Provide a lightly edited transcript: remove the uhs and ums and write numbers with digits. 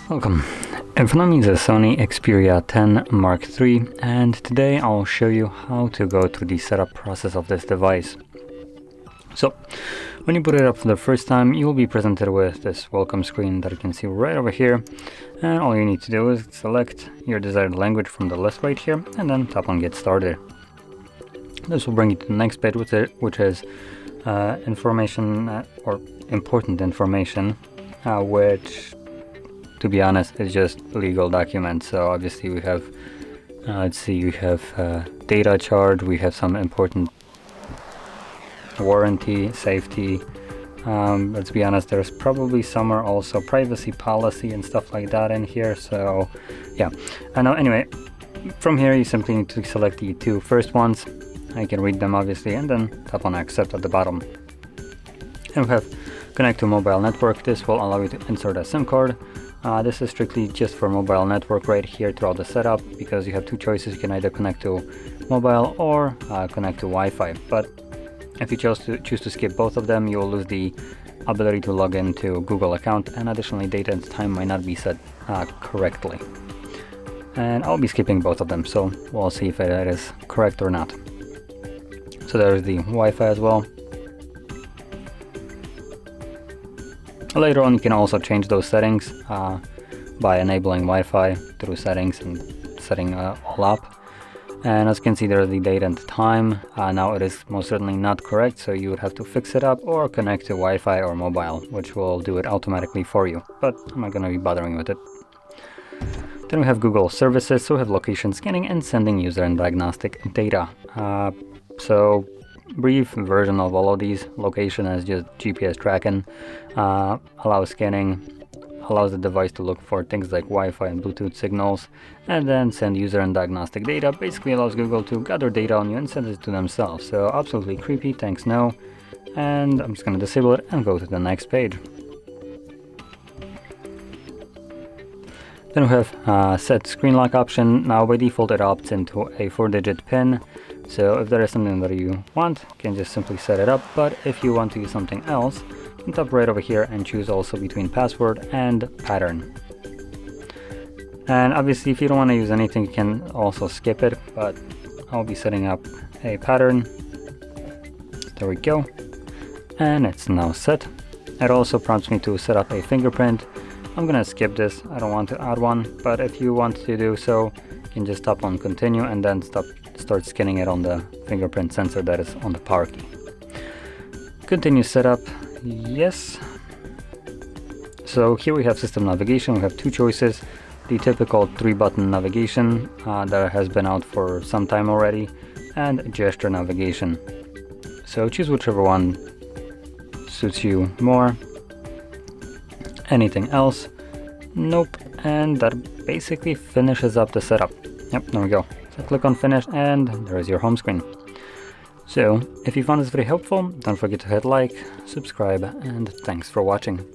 Welcome. In front of me is a SONY Xperia 10 Mark III, and today I'll show you how to go through the setup process of this device. So, when you put it up for the first time, you'll be presented with this welcome screen that you can see right over here, and all you need to do is select your desired language from the list right here, and then tap on Get Started. This will bring you to the next page, which is information or important information, which, to be honest, is just legal documents. So obviously we have, let's see, we have data charge, we have some important warranty, safety. Let's be honest, there's probably somewhere also privacy policy and stuff like that in here. So yeah, anyway, from here you simply need to select the two first ones. I can read them obviously, and then tap on Accept at the bottom. And we have Connect to Mobile Network. This will allow you to insert a SIM card. This is strictly just for mobile network right here throughout the setup, because you have two choices. You can either connect to mobile or connect to Wi-Fi. But if you choose to skip both of them, you will lose the ability to log into Google account, and additionally date and time might not be set correctly. And I'll be skipping both of them, so we'll see if it is correct or not. So there's the Wi-Fi as well. Later on you can also change those settings by enabling Wi-Fi through settings and setting all up. And as you can see, there's the date and time. Now it is most certainly not correct, so you would have to fix it up or connect to Wi-Fi or mobile, which will do it automatically for you, but I'm not going to be bothering with it. Then we have Google services, so we have location scanning and sending user and diagnostic data. So brief version of all of these. Location is just GPS tracking, allows scanning, allows the device to look for things like Wi-Fi and Bluetooth signals, and then send user and diagnostic data basically allows Google to gather data on you and send it to themselves. So absolutely creepy, thanks no. And I'm just going to disable it and go to the next page. Then we have set screen lock option. Now by default it opts into a 4-digit PIN. So if there is something that you want, you can just simply set it up. But if you want to use something else, you can tap right over here and choose also between password and pattern. And obviously if you don't want to use anything, you can also skip it, but I'll be setting up a pattern. There we go. And it's now set. It also prompts me to set up a fingerprint. I'm gonna skip this, I don't want to add one, but if you want to do so, you can just tap on continue and then start scanning it on the fingerprint sensor that is on the power key. Continue setup, yes. So here we have system navigation. We have two choices: the typical 3-button navigation that has been out for some time already, and gesture navigation. So choose whichever one suits you more. Anything else? Nope. And that basically finishes up the setup. Yep, there we go. So click on finish and there is your home screen. So if you found this very helpful, don't forget to hit like, subscribe, and thanks for watching.